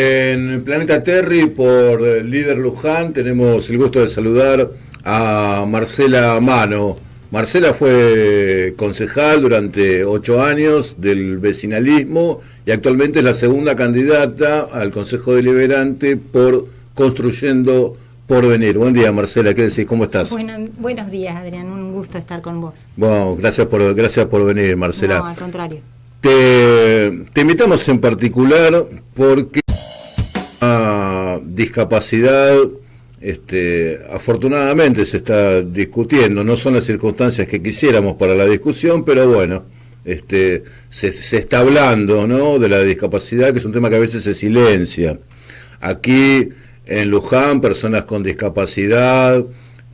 En el Planeta Terry, por Líder Luján, tenemos el gusto de saludar a Marcela Mano. Marcela fue concejal durante 8 años del vecinalismo y actualmente es la segunda candidata al Consejo Deliberante por Construyendo Porvenir. Buen día, Marcela, ¿qué decís? ¿Cómo estás? Buenos días, Adrián, un gusto estar con vos. Bueno, gracias por venir, Marcela. No, al contrario. Te invitamos en particular porque la discapacidad, afortunadamente se está discutiendo, no son las circunstancias que quisiéramos para la discusión, pero bueno, se está hablando, ¿no?, de la discapacidad, que es un tema que a veces se silencia. Aquí en Luján, personas con discapacidad,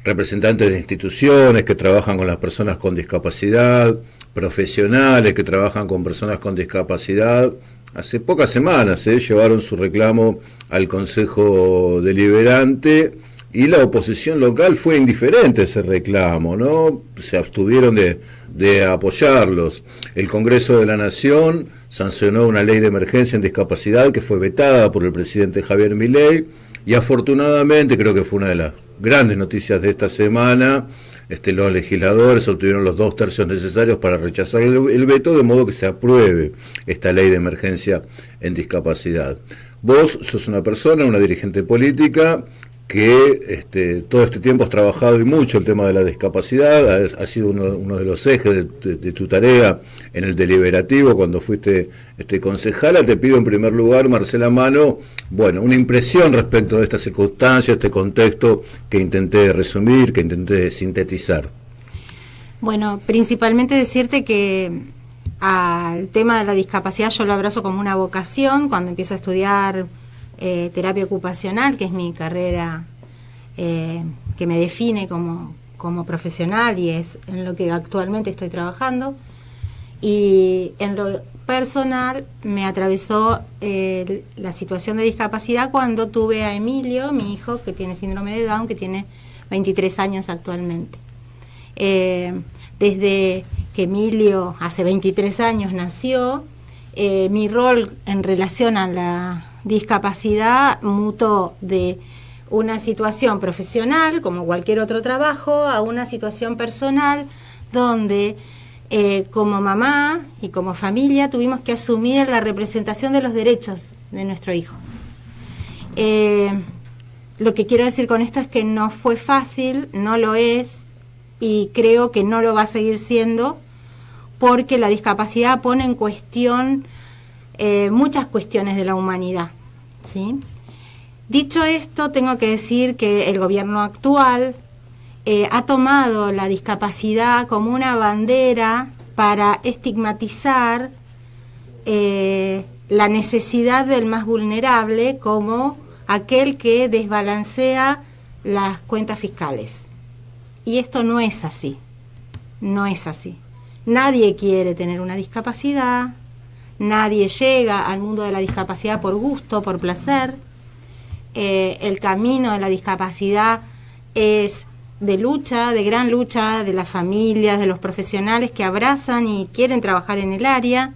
representantes de instituciones que trabajan con las personas con discapacidad, profesionales que trabajan con personas con discapacidad, hace pocas semanas llevaron su reclamo al Consejo Deliberante y la oposición local fue indiferente a ese reclamo, ¿no? Se abstuvieron de apoyarlos. El Congreso de la Nación sancionó una ley de emergencia en discapacidad que fue vetada por el presidente Javier Milei y afortunadamente, creo que fue una de las grandes noticias de esta semana, los legisladores obtuvieron los 2/3 necesarios para rechazar el veto, de modo que se apruebe esta ley de emergencia en discapacidad. Vos sos una persona, una dirigente política que todo este tiempo has trabajado y mucho el tema de la discapacidad, ha sido uno de los ejes de tu tarea en el deliberativo cuando fuiste concejala. Te pido en primer lugar, Marcela Mano, bueno, una impresión respecto de esta circunstancia, este contexto que intenté resumir, que intenté sintetizar. Bueno, principalmente decirte que al tema de la discapacidad yo lo abrazo como una vocación. Cuando empiezo a estudiar terapia ocupacional, que es mi carrera que me define como profesional y es en lo que actualmente estoy trabajando, y en lo personal me atravesó la situación de discapacidad cuando tuve a Emilio, mi hijo, que tiene síndrome de Down, que tiene 23 años actualmente. Desde que Emilio hace 23 años nació, mi rol en relación a la discapacidad mutó de una situación profesional, como cualquier otro trabajo, a una situación personal donde como mamá y como familia tuvimos que asumir la representación de los derechos de nuestro hijo. Lo que quiero decir con esto es que no fue fácil, no lo es, y creo que no lo va a seguir siendo, porque la discapacidad pone en cuestión muchas cuestiones de la humanidad, ¿sí? Dicho esto, tengo que decir que el gobierno actual ha tomado la discapacidad como una bandera para estigmatizar la necesidad del más vulnerable como aquel que desbalancea las cuentas fiscales. Y esto no es así, no es así. Nadie quiere tener una discapacidad, nadie llega al mundo de la discapacidad por gusto, por placer. El camino de la discapacidad es de lucha, de gran lucha, de las familias, de los profesionales que abrazan y quieren trabajar en el área.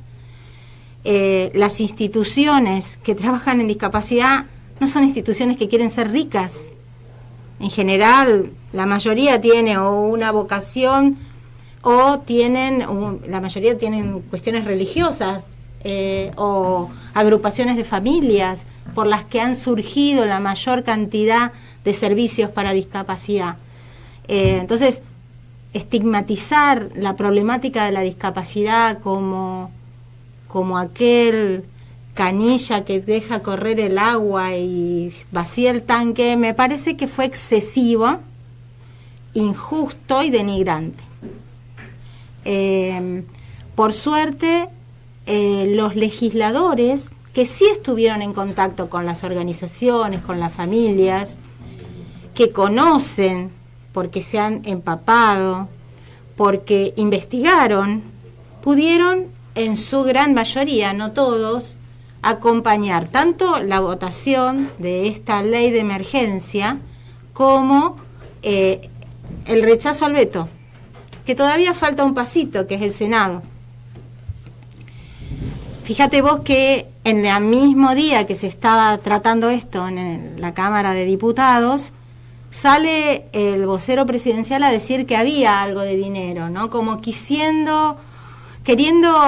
Las instituciones que trabajan en discapacidad no son instituciones que quieren ser ricas. En general, la mayoría tiene o una vocación o la mayoría tienen cuestiones religiosas o agrupaciones de familias por las que han surgido la mayor cantidad de servicios para discapacidad. Entonces, estigmatizar la problemática de la discapacidad como aquel canilla que deja correr el agua y vacía el tanque, me parece que fue excesivo, injusto y denigrante. Por suerte, los legisladores que sí estuvieron en contacto con las organizaciones, con las familias, que conocen porque se han empapado, porque investigaron, pudieron en su gran mayoría, no todos, acompañar tanto la votación de esta ley de emergencia como el rechazo al veto, que todavía falta un pasito, que es el Senado. Fíjate vos que en el mismo día que se estaba tratando esto en la Cámara de Diputados, sale el vocero presidencial a decir que había algo de dinero, ¿no? Como queriendo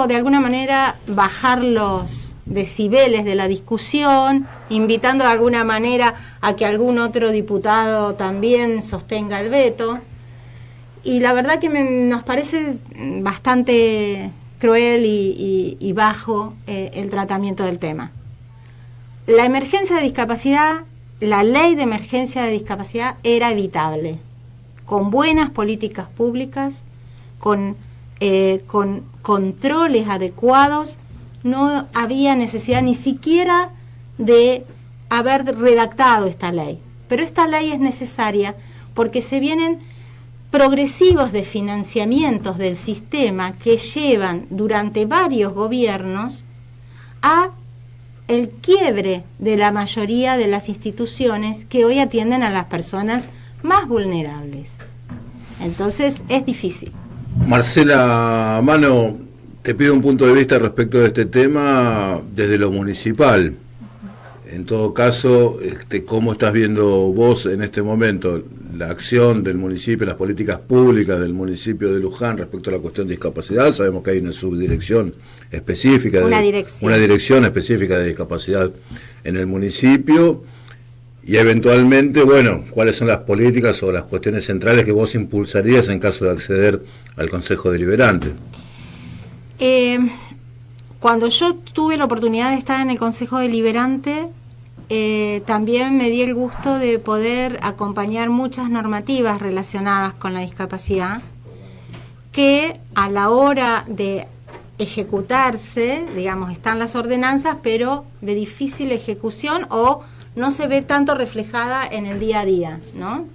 de alguna manera bajar los decibeles de la discusión, invitando de alguna manera a que algún otro diputado también sostenga el veto. Y la verdad que nos parece bastante cruel y bajo el tratamiento del tema. La emergencia de discapacidad, la ley de emergencia de discapacidad era evitable, con buenas políticas públicas, con controles adecuados. No había necesidad ni siquiera de haber redactado esta ley. Pero esta ley es necesaria porque se vienen progresivos desfinanciamientos del sistema que llevan durante varios gobiernos a el quiebre de la mayoría de las instituciones que hoy atienden a las personas más vulnerables. Entonces es difícil. Marcela Mano, te pido un punto de vista respecto de este tema desde lo municipal. En todo caso, ¿cómo estás viendo vos en este momento la acción del municipio, las políticas públicas del municipio de Luján respecto a la cuestión de discapacidad? Sabemos que hay una subdirección específica, una dirección específica de discapacidad en el municipio, y eventualmente, bueno, ¿cuáles son las políticas o las cuestiones centrales que vos impulsarías en caso de acceder al Consejo Deliberante? Cuando yo tuve la oportunidad de estar en el Consejo Deliberante, también me di el gusto de poder acompañar muchas normativas relacionadas con la discapacidad que a la hora de ejecutarse, digamos, están las ordenanzas, pero de difícil ejecución o no se ve tanto reflejada en el día a día, ¿no?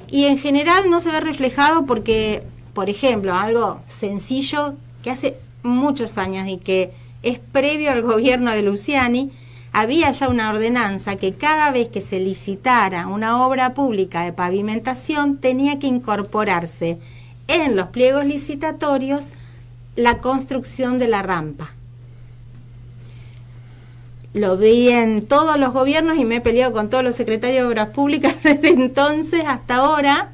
Y en general no se ve reflejado porque, por ejemplo, algo sencillo que hace muchos años y que es previo al gobierno de Luciani, había ya una ordenanza que cada vez que se licitara una obra pública de pavimentación tenía que incorporarse en los pliegos licitatorios la construcción de la rampa. Lo vi en todos los gobiernos y me he peleado con todos los secretarios de Obras Públicas desde entonces hasta ahora,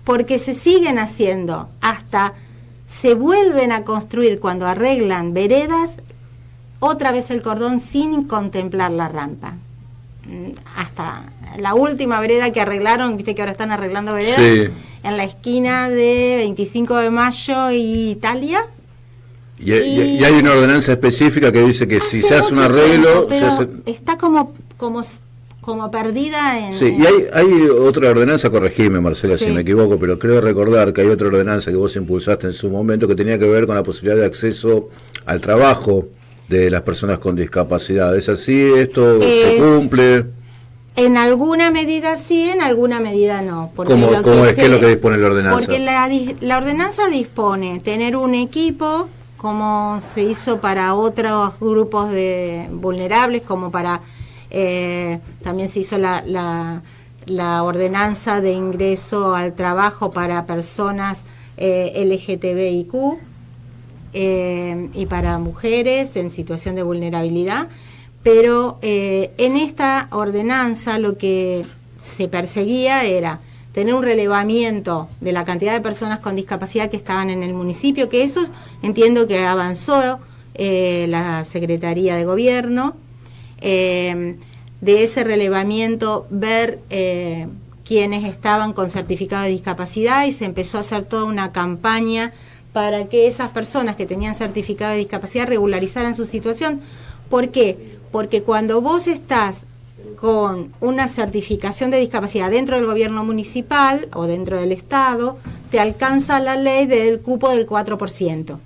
porque se siguen haciendo, hasta se vuelven a construir cuando arreglan veredas, otra vez el cordón sin contemplar la rampa. Hasta la última vereda que arreglaron, viste que ahora están arreglando veredas, sí, en la esquina de 25 de Mayo y Italia. Y hay una ordenanza específica que dice que si se hace un arreglo... está como perdida en... Sí, y hay otra ordenanza, corregime Marcela, sí, si me equivoco, pero creo recordar que hay otra ordenanza que vos impulsaste en su momento que tenía que ver con la posibilidad de acceso al trabajo de las personas con discapacidad. ¿Es así? ¿Esto se cumple? En alguna medida sí, en alguna medida no. ¿Qué es lo que dispone la ordenanza? Porque la ordenanza dispone tener un equipo, como se hizo para otros grupos de vulnerables, como para... también se hizo la ordenanza de ingreso al trabajo para personas LGTBIQ y para mujeres en situación de vulnerabilidad, pero en esta ordenanza lo que se perseguía era tener un relevamiento de la cantidad de personas con discapacidad que estaban en el municipio, que eso entiendo que avanzó la Secretaría de Gobierno. De ese relevamiento ver quienes estaban con certificado de discapacidad, y se empezó a hacer toda una campaña para que esas personas que tenían certificado de discapacidad regularizaran su situación. ¿Por qué? Porque cuando vos estás con una certificación de discapacidad dentro del gobierno municipal o dentro del Estado, te alcanza la ley del cupo del 4%.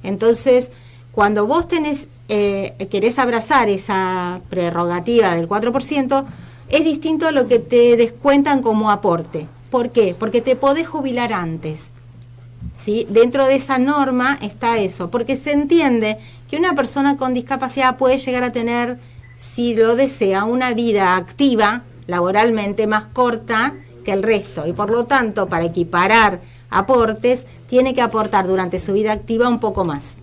Entonces, cuando vos querés abrazar esa prerrogativa del 4%, es distinto a lo que te descuentan como aporte. ¿Por qué? Porque te podés jubilar antes, ¿sí? Dentro de esa norma está eso, porque se entiende que una persona con discapacidad puede llegar a tener, si lo desea, una vida activa laboralmente más corta que el resto, y por lo tanto, para equiparar aportes, tiene que aportar durante su vida activa un poco más.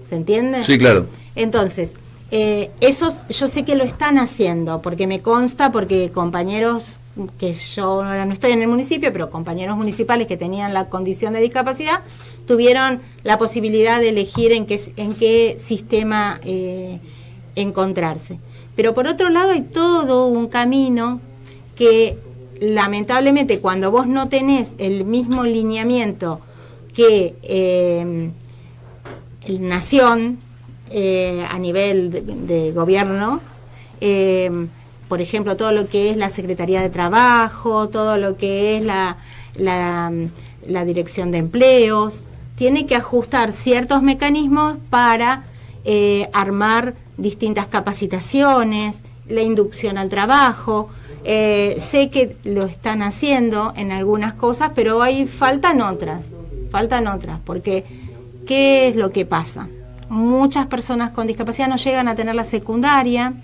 ¿Se entiende? Sí, claro. Entonces, Eso yo sé que lo están haciendo, porque me consta, porque compañeros, que yo ahora no estoy en el municipio, pero compañeros municipales que tenían la condición de discapacidad, tuvieron la posibilidad de elegir en qué sistema encontrarse. Pero por otro lado hay todo un camino que lamentablemente cuando vos no tenés el mismo lineamiento que Nación, a nivel de gobierno, por ejemplo, todo lo que es la Secretaría de Trabajo, todo lo que es la Dirección de Empleos, tiene que ajustar ciertos mecanismos para armar distintas capacitaciones, la inducción al trabajo. Sé que lo están haciendo en algunas cosas, pero faltan otras, porque ¿qué es lo que pasa? Muchas personas con discapacidad no llegan a tener la secundaria,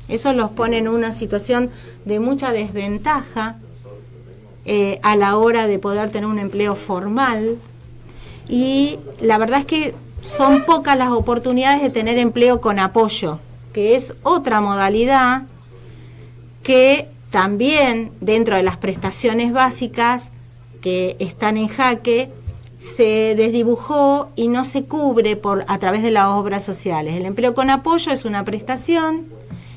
eso los pone en una situación de mucha desventaja a la hora de poder tener un empleo formal, y la verdad es que son pocas las oportunidades de tener empleo con apoyo, que es otra modalidad que también dentro de las prestaciones básicas que están en jaque se desdibujó y no se cubre a través de las obras sociales. El empleo con apoyo es una prestación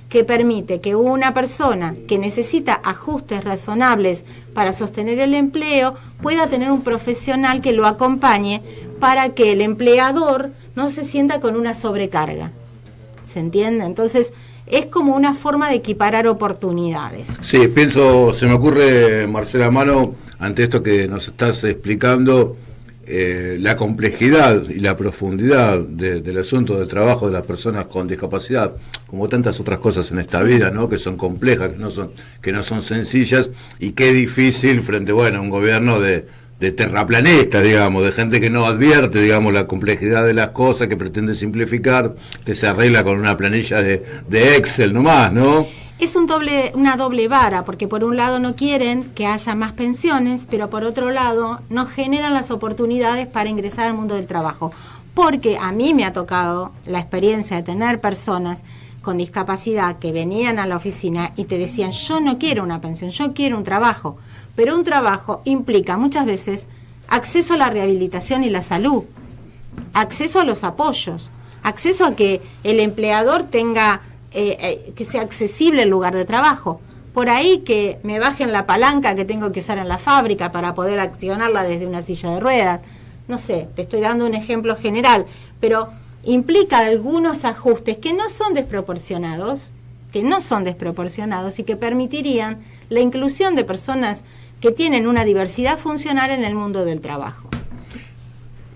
que permite que una persona que necesita ajustes razonables para sostener el empleo pueda tener un profesional que lo acompañe para que el empleador no se sienta con una sobrecarga. ¿Se entiende? Entonces, es como una forma de equiparar oportunidades. Sí, se me ocurre, Marcela Mano, ante esto que nos estás explicando, la complejidad y la profundidad del asunto del trabajo de las personas con discapacidad, como tantas otras cosas en esta vida, ¿no? Que son complejas, que no son sencillas, y qué difícil frente, a un gobierno de terraplanistas, digamos, de gente que no advierte, digamos, la complejidad de las cosas, que pretende simplificar, que se arregla con una planilla de Excel nomás, ¿no? Es una doble vara, porque por un lado no quieren que haya más pensiones, pero por otro lado no generan las oportunidades para ingresar al mundo del trabajo. Porque a mí me ha tocado la experiencia de tener personas con discapacidad que venían a la oficina y te decían: yo no quiero una pensión, yo quiero un trabajo. Pero un trabajo implica muchas veces acceso a la rehabilitación y la salud, acceso a los apoyos, acceso a que el empleador tenga que sea accesible el lugar de trabajo. Por ahí que me bajen la palanca que tengo que usar en la fábrica para poder accionarla desde una silla de ruedas. No sé, te estoy dando un ejemplo general, pero implica algunos ajustes que no son desproporcionados y que permitirían la inclusión de personas que tienen una diversidad funcional en el mundo del trabajo.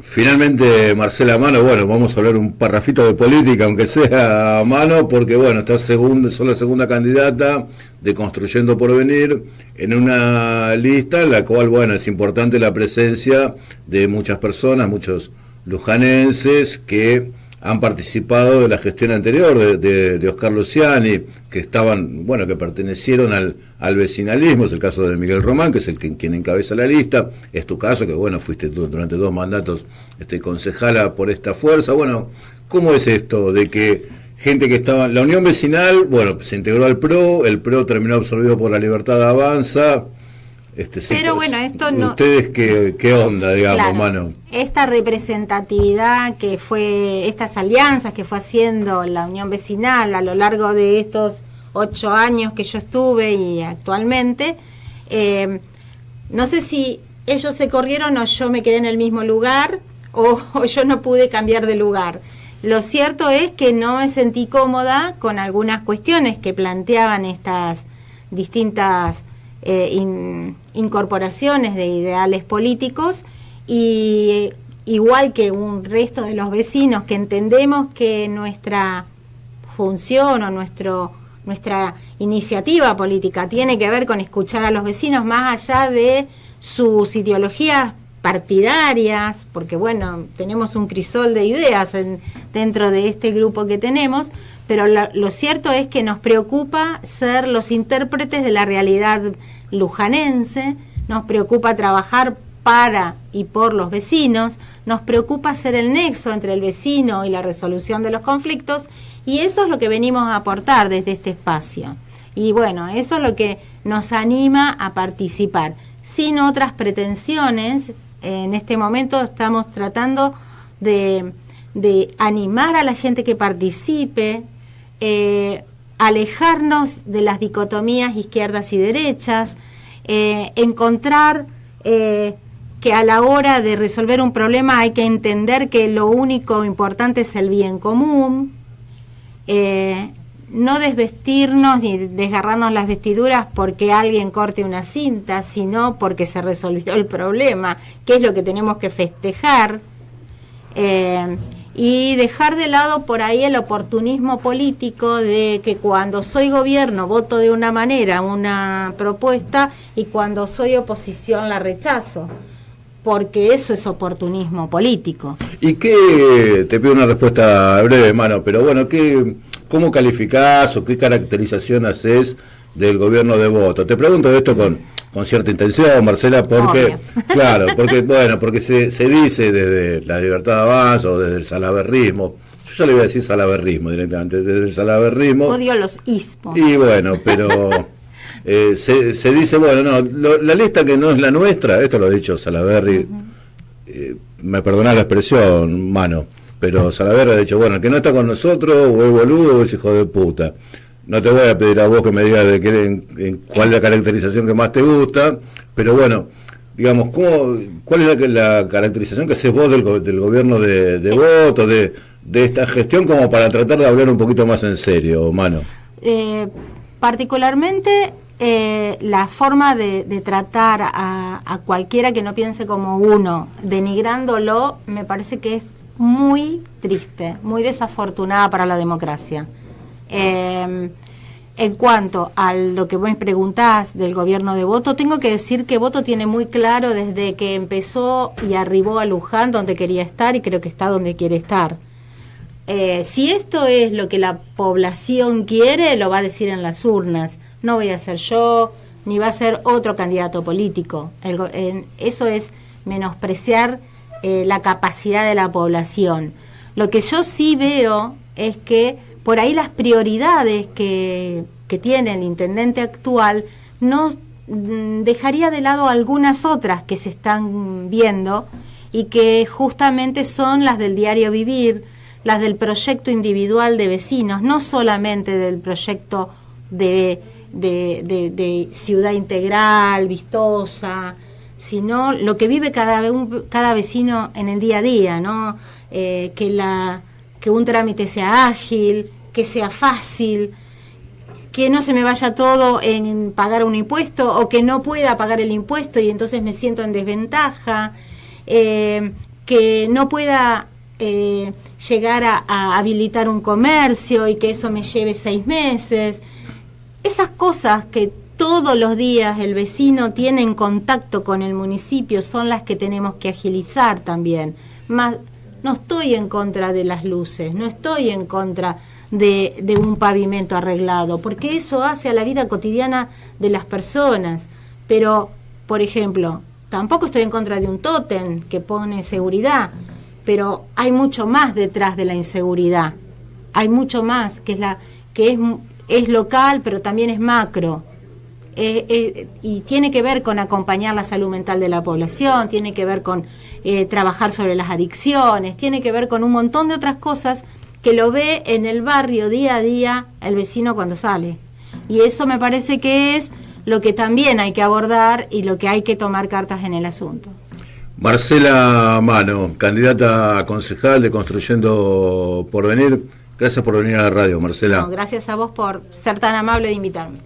Finalmente, Marcela Mano, vamos a hablar un parrafito de política, aunque sea a mano, porque sos la segunda candidata de Construyendo Porvenir en una lista en la cual, es importante la presencia de muchas personas, muchos lujanenses que han participado de la gestión anterior de Oscar Luciani, que que pertenecieron al vecinalismo. Es el caso de Miguel Román, que es quien encabeza la lista. Es tu caso, que fuiste tú durante 2 mandatos concejala por esta fuerza. ¿Cómo es esto de que gente que estaba en la Unión Vecinal, se integró al PRO, el PRO terminó absorbido por la Libertad Avanza? Pero esto no... ¿Ustedes qué onda, digamos, claro, mano? Esta representatividad estas alianzas que fue haciendo la Unión Vecinal a lo largo de estos 8 años que yo estuve y actualmente, no sé si ellos se corrieron o yo me quedé en el mismo lugar o yo no pude cambiar de lugar. Lo cierto es que no me sentí cómoda con algunas cuestiones que planteaban estas distintas incorporaciones de ideales políticos, y igual que un resto de los vecinos que entendemos que nuestra función o nuestra iniciativa política tiene que ver con escuchar a los vecinos más allá de sus ideologías partidarias, porque tenemos un crisol de ideas dentro de este grupo que tenemos, pero lo cierto es que nos preocupa ser los intérpretes de la realidad lujanense, nos preocupa trabajar para y por los vecinos, nos preocupa ser el nexo entre el vecino y la resolución de los conflictos, Y eso es lo que venimos a aportar desde este espacio. Y bueno, eso es lo que nos anima a participar. Sin otras pretensiones, en este momento estamos tratando de animar a la gente que participe, alejarnos de las dicotomías izquierdas y derechas, encontrar que a la hora de resolver un problema hay que entender que lo único importante es el bien común, no desvestirnos ni desgarrarnos las vestiduras porque alguien corte una cinta, sino porque se resolvió el problema, que es lo que tenemos que festejar, y dejar de lado por ahí el oportunismo político de que cuando soy gobierno voto de una manera una propuesta y cuando soy oposición la rechazo, porque eso es oportunismo político. ¿Y qué? Te pido una respuesta breve, mano, pero bueno, ¿cómo calificás o qué caracterización haces del gobierno de Voto? Te pregunto esto con cierta intención, Marcela, porque Obvio. claro, porque se dice desde la Libertad de Avanza o desde el salaverrismo, yo ya le voy a decir salaverrismo directamente, desde el salaverrismo. Odio los ismos. Y bueno, pero se dice, bueno, no, la lista que no es la nuestra, esto lo ha dicho Salaverry, me perdonás la expresión, mano, pero Salaverry ha dicho, bueno, el que no está con nosotros, o es boludo o es hijo de puta. No te voy a pedir a vos que me digas cuál es la caracterización que más te gusta, pero bueno, digamos, ¿cuál es la caracterización que haces vos del gobierno de Voto, de esta gestión, como para tratar de hablar un poquito más en serio, mano? Particularmente la forma de tratar a cualquiera que no piense como uno, denigrándolo, me parece que es muy triste, muy desafortunada para la democracia. En cuanto a lo que vos me preguntás del gobierno de Voto, tengo que decir que Voto tiene muy claro desde que empezó y arribó a Luján donde quería estar, y creo que está donde quiere estar. Si esto es lo que la población quiere, lo va a decir en las urnas. No voy a ser yo, ni va a ser otro candidato político. Eso es menospreciar la capacidad de la población. Lo que yo sí veo es que por ahí las prioridades que tiene el intendente actual no dejaría de lado algunas otras que se están viendo y que justamente son las del diario vivir, las del proyecto individual de vecinos, no solamente del proyecto de ciudad integral, vistosa, sino lo que vive cada vecino en el día a día, ¿no? Que un trámite sea ágil, que sea fácil, que no se me vaya todo en pagar un impuesto o que no pueda pagar el impuesto y entonces me siento en desventaja, que no pueda llegar a habilitar un comercio y que eso me lleve 6 meses. Esas cosas que todos los días el vecino tiene en contacto con el municipio son las que tenemos que agilizar también. No estoy en contra de las luces, no estoy en contra de un pavimento arreglado, porque eso hace a la vida cotidiana de las personas. Pero, por ejemplo, tampoco estoy en contra de un tótem que pone seguridad, pero hay mucho más detrás de la inseguridad. Hay mucho más, que es local, pero también es macro. Y tiene que ver con acompañar la salud mental de la población, tiene que ver con trabajar sobre las adicciones, tiene que ver con un montón de otras cosas que lo ve en el barrio día a día el vecino cuando sale. Y eso me parece que es lo que también hay que abordar y lo que hay que tomar cartas en el asunto. Marcela Mano, candidata a concejal de Construyendo Porvenir, gracias por venir a la radio, Marcela. No, gracias a vos por ser tan amable de invitarme.